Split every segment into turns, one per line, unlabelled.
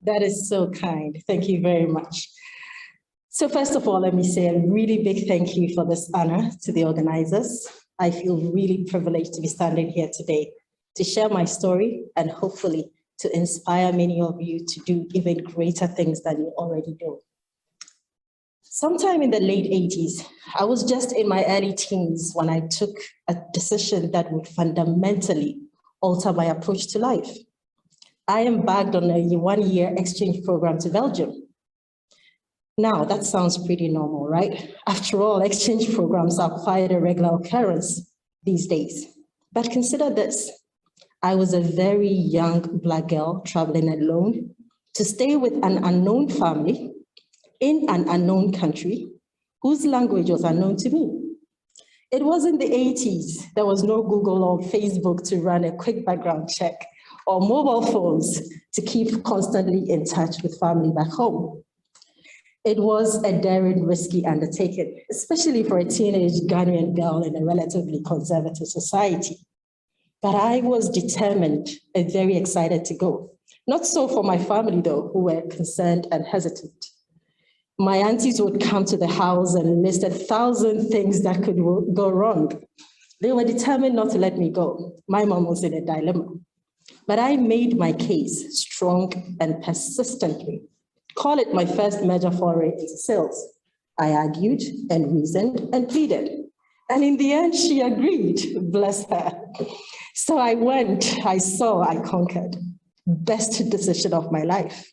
That is so kind. Thank you very much. So first of all, let me say a really big thank you for this honor to the organizers. I feel really privileged to be standing here today to share my story and hopefully to inspire many of you to do even greater things than you already do. Sometime in the late 80s, I was just in my early teens when I took a decision that would fundamentally alter my approach to life. I embarked on a one-year exchange program to Belgium. Now, that sounds pretty normal, right? After all, exchange programs are quite a regular occurrence these days. But consider this. I was a very young Black girl traveling alone to stay with an unknown family in an unknown country whose language was unknown to me. It was in the 80s. There was no Google or Facebook to run a quick background check or mobile phones to keep constantly in touch with family back home. It was a daring, risky undertaking, especially for a teenage Ghanaian girl in a relatively conservative society. But I was determined and very excited to go. Not so for my family, though, who were concerned and hesitant. My aunties would come to the house and list 1,000 things that could go wrong. They were determined not to let me go. My mom was in a dilemma. But I made my case strong and persistently. Call it my first major foray into sales. I argued and reasoned and pleaded. And in the end, she agreed, bless her. So I went, I saw, I conquered. Best decision of my life.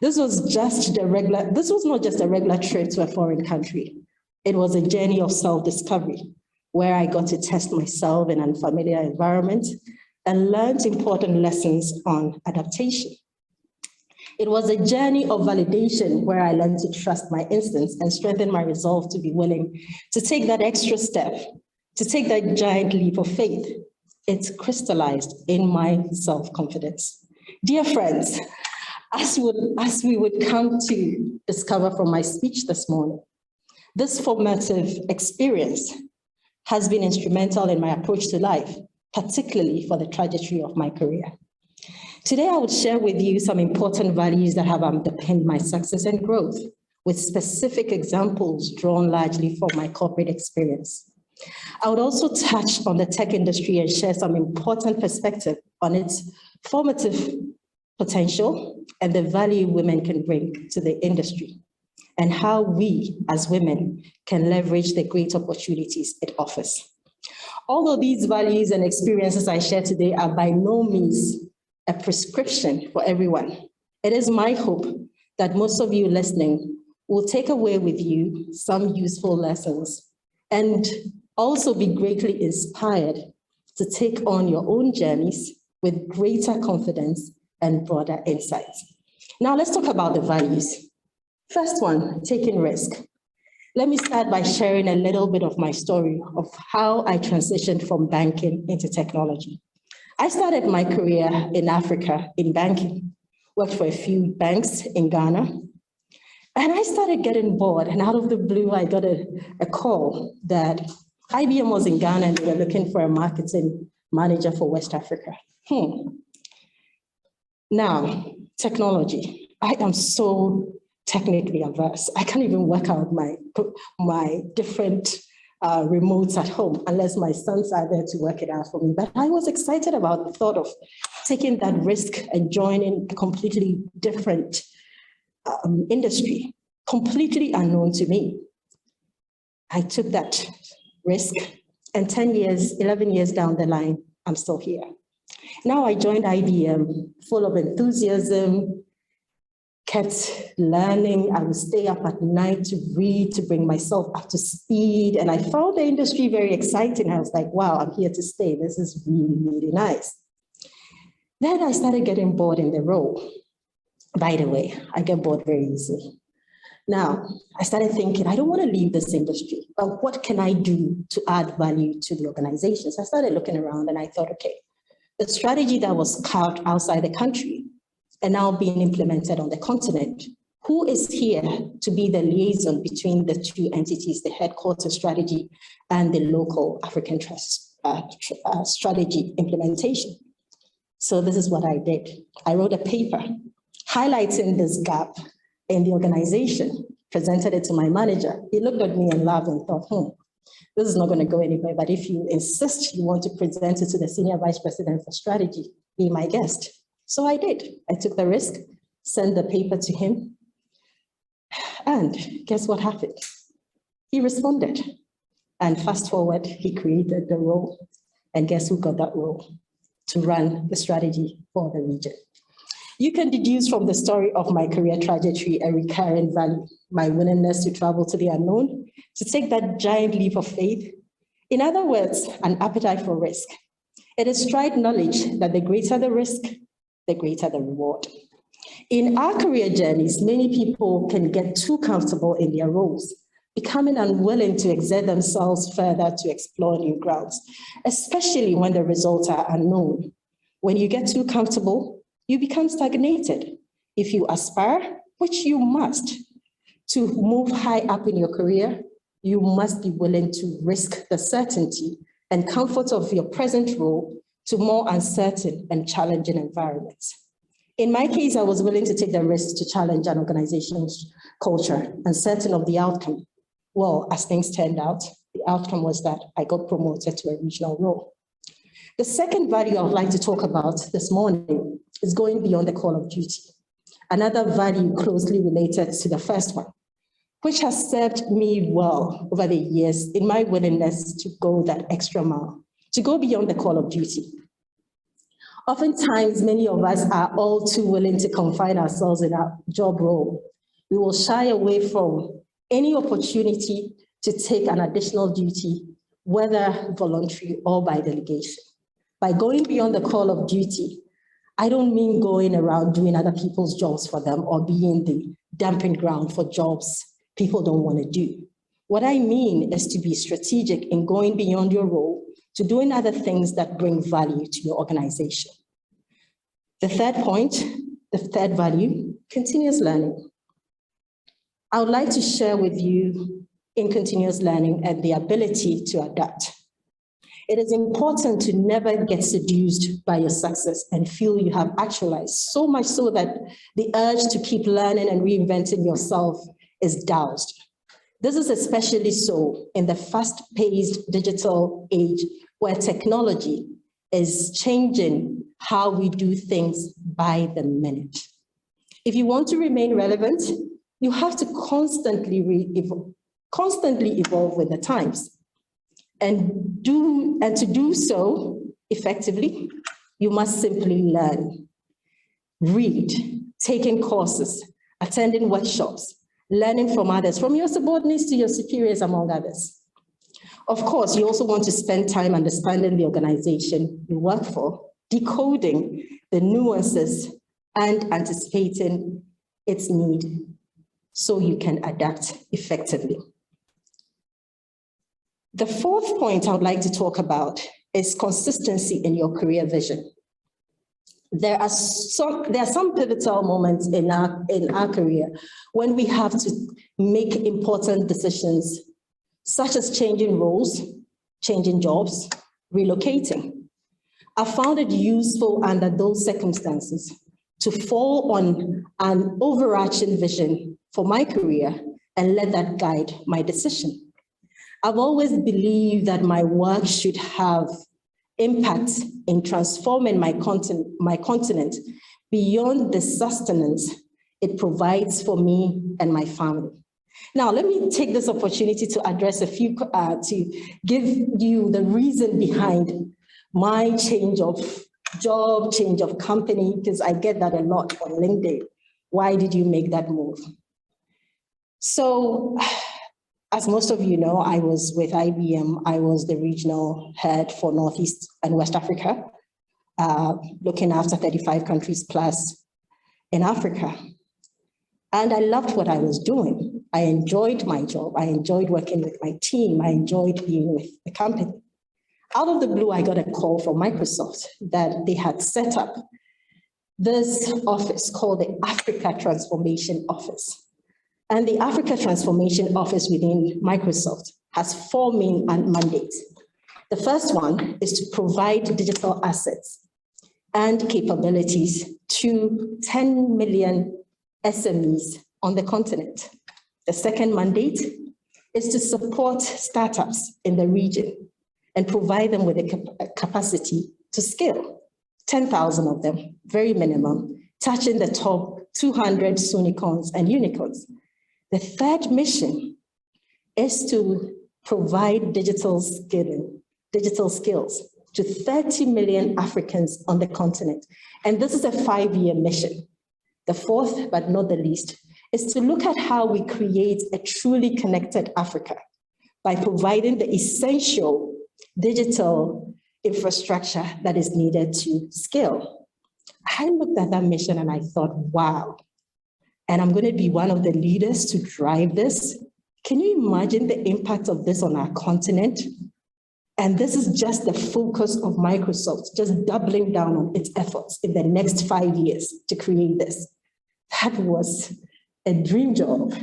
This was not just a regular trip to a foreign country. It was a journey of self-discovery, where I got to test myself in an unfamiliar environment and learned important lessons on adaptation. It was a journey of validation where I learned to trust my instincts and strengthen my resolve to be willing to take that extra step, to take that giant leap of faith. It crystallized in my self-confidence. Dear friends, as we would come to discover from my speech this morning, this formative experience has been instrumental in my approach to life, particularly for the trajectory of my career. Today, I would share with you some important values that have underpinned my success and growth, with specific examples drawn largely from my corporate experience. I would also touch on the tech industry and share some important perspective on its formative potential and the value women can bring to the industry, and how we as women can leverage the great opportunities it offers. Although these values and experiences I share today are by no means a prescription for everyone, it is my hope that most of you listening will take away with you some useful lessons and also be greatly inspired to take on your own journeys with greater confidence and broader insights. Now let's talk about the values. First one, taking risk. Let me start by sharing a little bit of my story of how I transitioned from banking into technology. I started my career in Africa in banking, worked for a few banks in Ghana, and I started getting bored, and out of the blue, I got a call that IBM was in Ghana and they were looking for a marketing manager for West Africa. Now, technology. I am so technically averse. I can't even work out my different remotes at home unless my sons are there to work it out for me. But I was excited about the thought of taking that risk and joining a completely different industry, completely unknown to me. I took that risk, and 11 years down the line, I'm still here. Now I joined IBM, full of enthusiasm, kept learning. I would stay up at night to read, to bring myself up to speed. And I found the industry very exciting. I was like, wow, I'm here to stay. This is really, really nice. Then I started getting bored in the role. By the way, I get bored very easily. Now, I started thinking, I don't want to leave this industry, but what can I do to add value to the organization? So I started looking around and I thought, okay, the strategy that was carved outside the country and now being implemented on the continent, who is here to be the liaison between the two entities, the headquarters strategy and the local African strategy implementation? So this is what I did. I wrote a paper, highlighting this gap in the organization, presented it to my manager. He looked at me and laughed and thought, this is not going to go anywhere, but if you insist you want to present it to the Senior Vice President for Strategy, be my guest. So I did. I took the risk, sent the paper to him, and guess what happened? He responded. And fast forward, he created the role, and guess who got that role? To run the strategy for the region. You can deduce from the story of my career trajectory a recurring value, my willingness to travel to the unknown, to take that giant leap of faith. In other words, an appetite for risk. It is trite knowledge that the greater the risk, the greater the reward. In our career journeys, many people can get too comfortable in their roles, becoming unwilling to exert themselves further to explore new grounds, especially when the results are unknown. When you get too comfortable, you become stagnated. If you aspire, which you must, to move high up in your career, you must be willing to risk the certainty and comfort of your present role to more uncertain and challenging environments. In my case, I was willing to take the risk to challenge an organization's culture, uncertain of the outcome. Well, as things turned out, the outcome was that I got promoted to a regional role. The second value I would like to talk about this morning is going beyond the call of duty. Another value closely related to the first one, which has served me well over the years in my willingness to go that extra mile, to go beyond the call of duty. Oftentimes, many of us are all too willing to confine ourselves in our job role. We will shy away from any opportunity to take an additional duty, whether voluntary or by delegation. By going beyond the call of duty, I don't mean going around doing other people's jobs for them or being the dumping ground for jobs people don't want to do. What I mean is to be strategic in going beyond your role to doing other things that bring value to your organization. The third point, the third value, continuous learning. I would like to share with you in continuous learning and the ability to adapt. It is important to never get seduced by your success and feel you have actualized, so much so that the urge to keep learning and reinventing yourself is doused. This is especially so in the fast-paced digital age where technology is changing how we do things by the minute. If you want to remain relevant, you have to constantly evolve with the times. And to do so effectively, you must simply learn, read, taking courses, attending workshops, learning from others, from your subordinates to your superiors, among others. Of course, you also want to spend time understanding the organization you work for, decoding the nuances and anticipating its need so you can adapt effectively. The fourth point I would like to talk about is consistency in your career vision. There are some pivotal moments in our career when we have to make important decisions, such as changing roles, changing jobs, relocating. I found it useful under those circumstances to fall on an overarching vision for my career and let that guide my decision. I've always believed that my work should have impact in transforming my continent beyond the sustenance it provides for me and my family. Now, let me take this opportunity to address to give you the reason behind my change of job, change of company, because I get that a lot on LinkedIn. Why did you make that move? So, as most of you know, I was with IBM. I was the regional head for Northeast and West Africa, looking after 35 countries plus in Africa. And I loved what I was doing. I enjoyed my job. I enjoyed working with my team. I enjoyed being with the company. Out of the blue, I got a call from Microsoft that they had set up this office called the Africa Transformation Office. And the Africa Transformation Office within Microsoft has 4 main mandates. The first one is to provide digital assets and capabilities to 10 million SMEs on the continent. The second mandate is to support startups in the region and provide them with a capacity to scale. 10,000 of them, very minimum, touching the top 200 unicorns and unicorns. The third mission is to provide digital skills to 30 million Africans on the continent. And this is a 5-year mission. The fourth, but not the least, is to look at how we create a truly connected Africa by providing the essential digital infrastructure that is needed to scale. I looked at that mission and I thought, wow, and I'm going to be one of the leaders to drive this. Can you imagine the impact of this on our continent? And this is just the focus of Microsoft, just doubling down on its efforts in the next 5 years to create this. That was a dream job,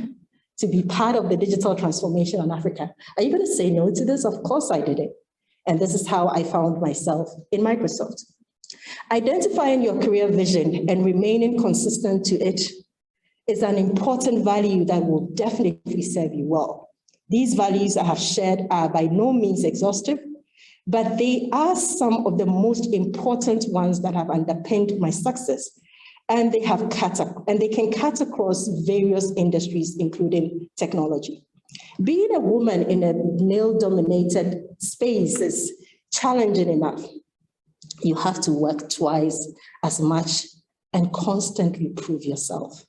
to be part of the digital transformation in Africa. Are you going to say no to this? Of course I did it. And this is how I found myself in Microsoft. Identifying your career vision and remaining consistent to it is an important value that will definitely serve you well. These values I have shared are by no means exhaustive, but they are some of the most important ones that have underpinned my success. And they can cut across various industries, including technology. Being a woman in a male-dominated space is challenging enough. You have to work twice as much and constantly prove yourself.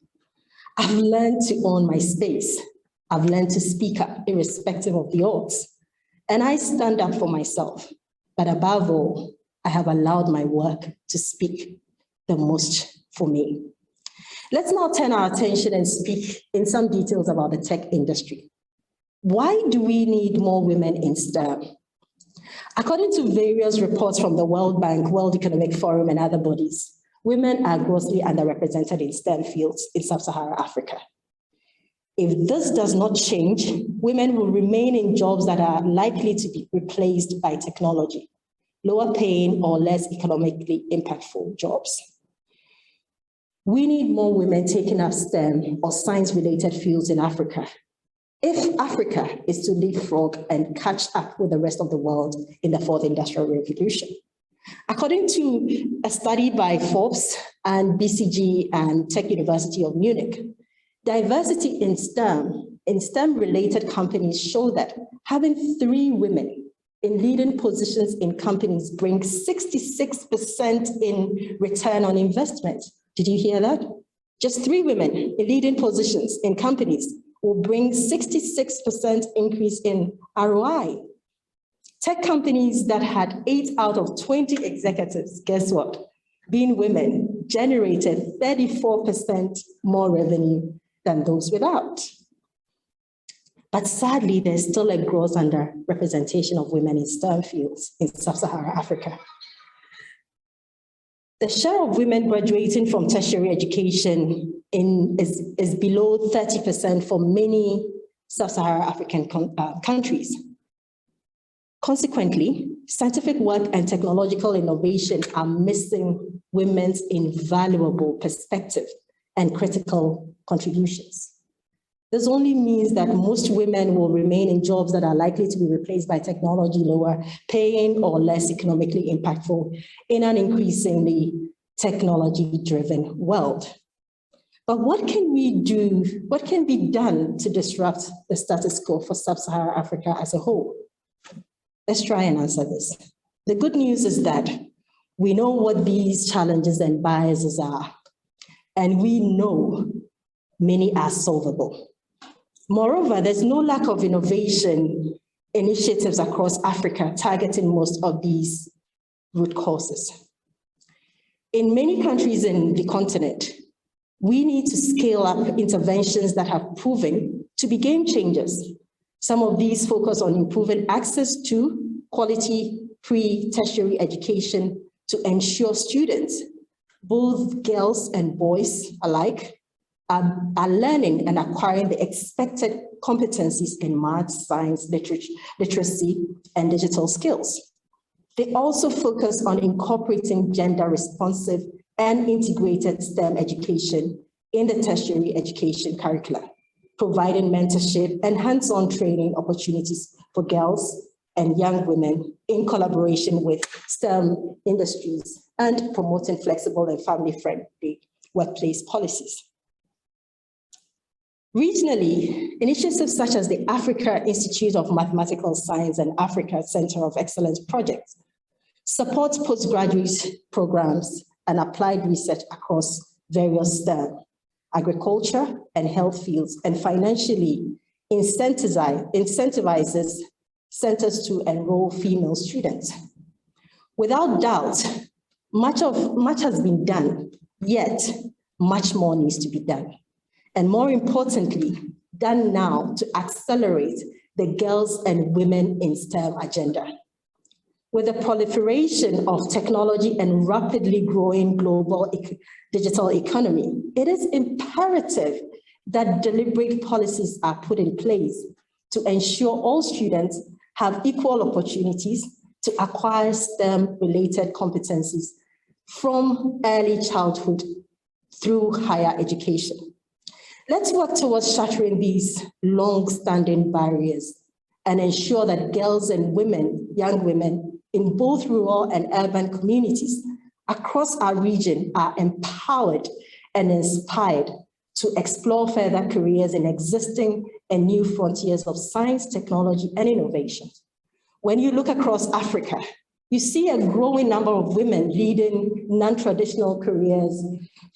I've learned to own my space. I've learned to speak up irrespective of the odds. And I stand up for myself. But above all, I have allowed my work to speak the most for me. Let's now turn our attention and speak in some details about the tech industry. Why do we need more women in STEM? According to various reports from the World Bank, World Economic Forum, and other bodies, women are grossly underrepresented in STEM fields in sub-Saharan Africa. If this does not change, women will remain in jobs that are likely to be replaced by technology, lower paying or less economically impactful jobs. We need more women taking up STEM or science-related fields in Africa, if Africa is to leapfrog and catch up with the rest of the world in the fourth industrial revolution. According to a study by Forbes and BCG and Tech University of Munich, diversity in STEM-related companies show that having 3 women in leading positions in companies brings 66% in return on investment. Did you hear that? Just 3 women in leading positions in companies will bring 66% increase in ROI. Tech companies that had 8 out of 20 executives, guess what? Being women, generated 34% more revenue than those without. But sadly, there's still a gross underrepresentation of women in STEM fields in sub-Saharan Africa. The share of women graduating from tertiary education is below 30% for many sub-Saharan African countries. Consequently, scientific work and technological innovation are missing women's invaluable perspective and critical contributions. This only means that most women will remain in jobs that are likely to be replaced by technology, lower paying or less economically impactful in an increasingly technology-driven world. But what can we do? What can be done to disrupt the status quo for sub-Saharan Africa as a whole? Let's try and answer this. The good news is that we know what these challenges and biases are, and we know many are solvable. Moreover, there's no lack of innovation initiatives across Africa targeting most of these root causes. In many countries in the continent, we need to scale up interventions that have proven to be game changers. Some of these focus on improving access to quality pre-tertiary education to ensure students, both girls and boys alike, are learning and acquiring the expected competencies in math, science, literacy, and digital skills. They also focus on incorporating gender-responsive and integrated STEM education in the tertiary education curricula, providing mentorship and hands-on training opportunities for girls and young women in collaboration with STEM industries and promoting flexible and family-friendly workplace policies. Regionally, initiatives such as the Africa Institute of Mathematical Science and Africa Center of Excellence projects support postgraduate programs and applied research across various STEM, agriculture, and health fields, and financially incentivizes centers to enroll female students. Without doubt, much has been done, yet much more needs to be done. And more importantly, done now to accelerate the girls and women in STEM agenda. With the proliferation of technology and rapidly growing global digital economy, it is imperative that deliberate policies are put in place to ensure all students have equal opportunities to acquire STEM-related competencies from early childhood through higher education. Let's work towards shattering these long-standing barriers and ensure that girls and women, young women in both rural and urban communities across our region are empowered and inspired to explore further careers in existing and new frontiers of science, technology, and innovation. When you look across Africa, you see a growing number of women leading non-traditional careers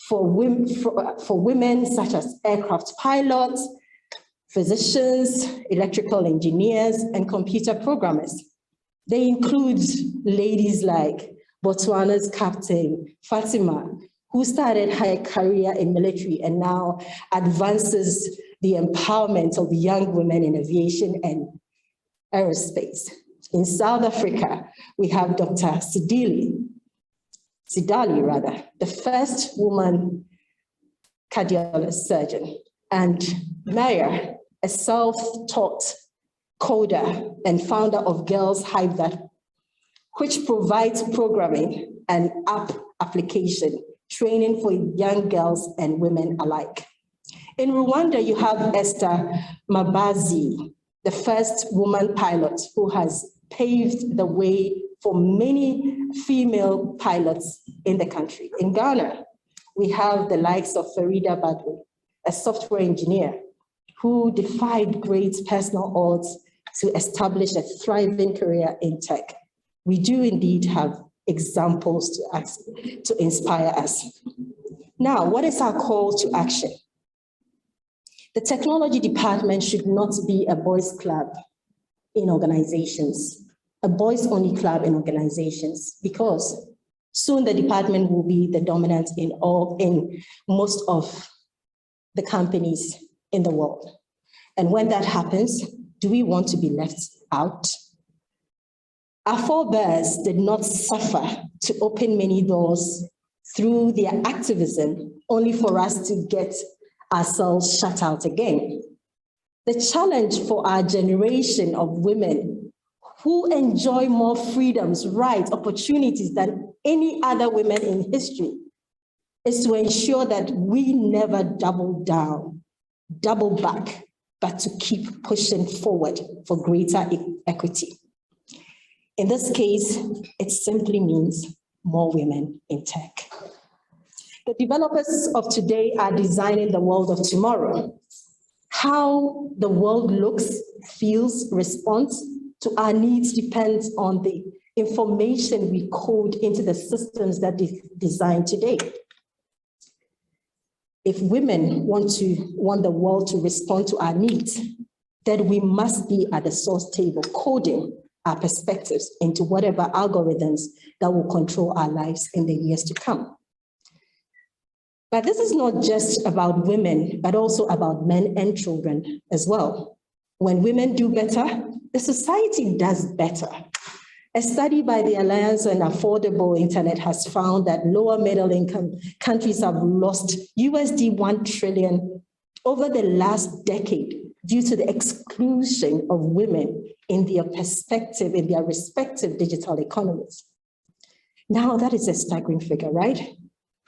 for women such as aircraft pilots, physicians, electrical engineers, and computer programmers. They include ladies like Botswana's Captain Fatima, who started her career in military and now advances the empowerment of young women in aviation and aerospace. In South Africa, we have Dr. Sidali, the first woman cardiologist surgeon, and Maya, a self-taught coder and founder of Girls Hive, which provides programming and app application training for young girls and women alike. In Rwanda, you have Esther Mabazi, the first woman pilot who has paved the way for many female pilots in the country. In Ghana, we have the likes of Farida Badwe, a software engineer who defied great personal odds to establish a thriving career in tech. We do indeed have examples to inspire us. Now, what is our call to action? The technology department should not be a boys' club in organizations, a boys-only club in organizations, because soon the department will be the dominant in most of the companies in the world. And when that happens, do we want to be left out? Our forebears did not suffer to open many doors through their activism, only for us to get ourselves shut out again. The challenge for our generation of women who enjoy more freedoms, rights, opportunities than any other women in history is to ensure that we never double back, but to keep pushing forward for greater equity. In this case, it simply means more women in tech. The developers of today are designing the world of tomorrow. How the world looks, feels, responds to our needs depends on the information we code into the systems that they design today. If women want the world to respond to our needs, then we must be at the source table coding our perspectives into whatever algorithms that will control our lives in the years to come. But this is not just about women, but also about men and children as well. When women do better, the society does better. A study by the Alliance on Affordable Internet has found that lower middle income countries have lost USD 1 trillion over the last decade due to the exclusion of women in their perspective, in their respective digital economies. Now that is a staggering figure, right?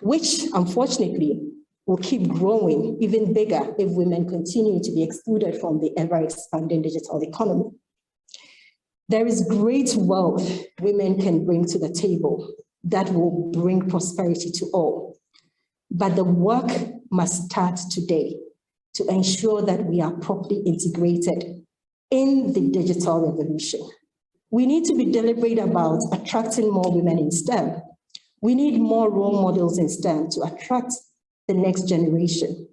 Which unfortunately will keep growing even bigger if women continue to be excluded from the ever-expanding digital economy. There is great wealth women can bring to the table that will bring prosperity to all. But the work must start today to ensure that we are properly integrated in the digital revolution. We need to be deliberate about attracting more women in STEM. We need more role models in STEM to attract the next generation.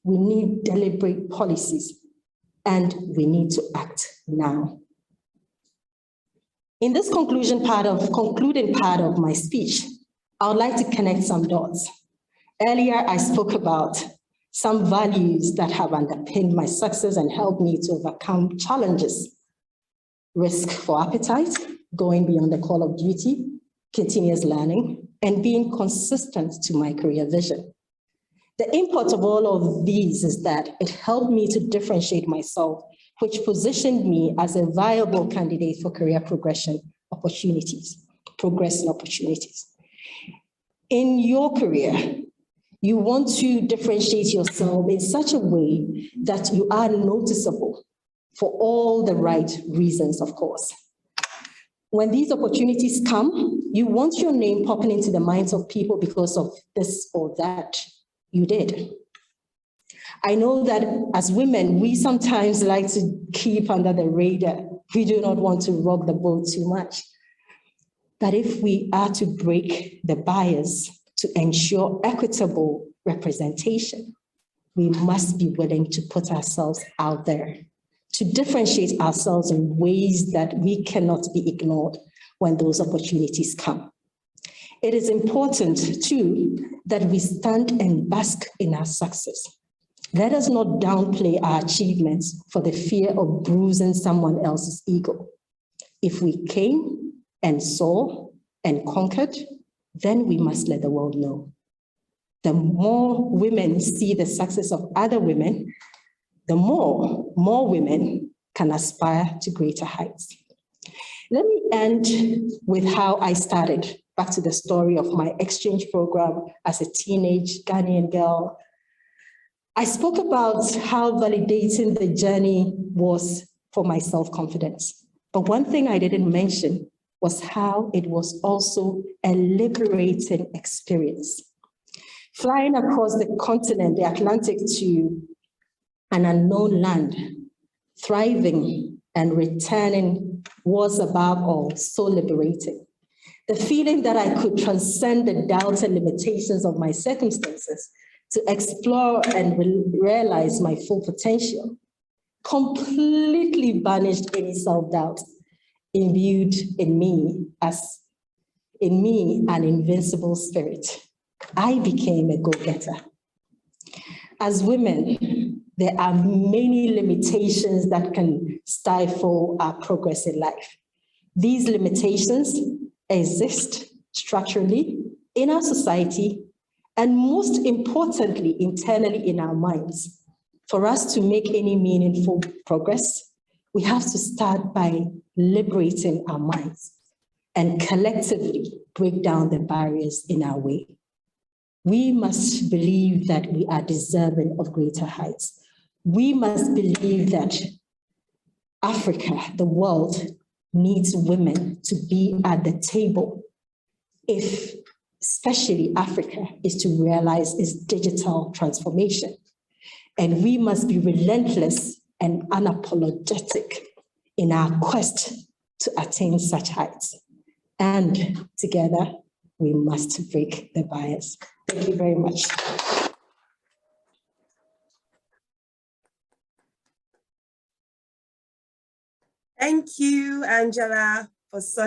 We need deliberate policies, and we need to act now. In this concluding part of my speech, I would like to connect some dots. Earlier, I spoke about some values that have underpinned my success and helped me to overcome challenges. Risk for appetite, going beyond the call of duty, continuous learning, and being consistent to my career vision. The import of all of these is that it helped me to differentiate myself, which positioned me as a viable candidate for career progression opportunities, progressing opportunities. In your career, you want to differentiate yourself in such a way that you are noticeable for all the right reasons, of course. When these opportunities come, you want your name popping into the minds of people because of this or that you did. I know that as women, we sometimes like to keep under the radar. We do not want to rock the boat too much. But if we are to break the bias to ensure equitable representation, we must be willing to put ourselves out there, to differentiate ourselves in ways that we cannot be ignored when those opportunities come. It is important, too, that we stand and bask in our success. Let us not downplay our achievements for the fear of bruising someone else's ego. If we came and saw and conquered, then we must let the world know. The more women see the success of other women, the more women can aspire to greater heights. Let me end with how I started, back to the story of my exchange program as a teenage Ghanaian girl. I spoke about how validating the journey was for my self-confidence. But one thing I didn't mention was how it was also a liberating experience. Flying across the continent, the Atlantic, to an unknown land, thriving and returning was above all so liberating. The feeling that I could transcend the doubts and limitations of my circumstances to explore and realize my full potential completely banished any self-doubt imbued in me an invincible spirit. I became a go-getter. As women, there are many limitations that can stifle our progress in life. These limitations exist structurally in our society, and most importantly, internally in our minds. For us to make any meaningful progress, we have to start by liberating our minds and collectively break down the barriers in our way. We must believe that we are deserving of greater heights. We must believe that Africa, the world, needs women to be at the table if especially Africa is to realize its digital transformation. And we must be relentless and unapologetic in our quest to attain such heights. And together, we must break the bias. Thank you very much.
Thank you, Angela, for such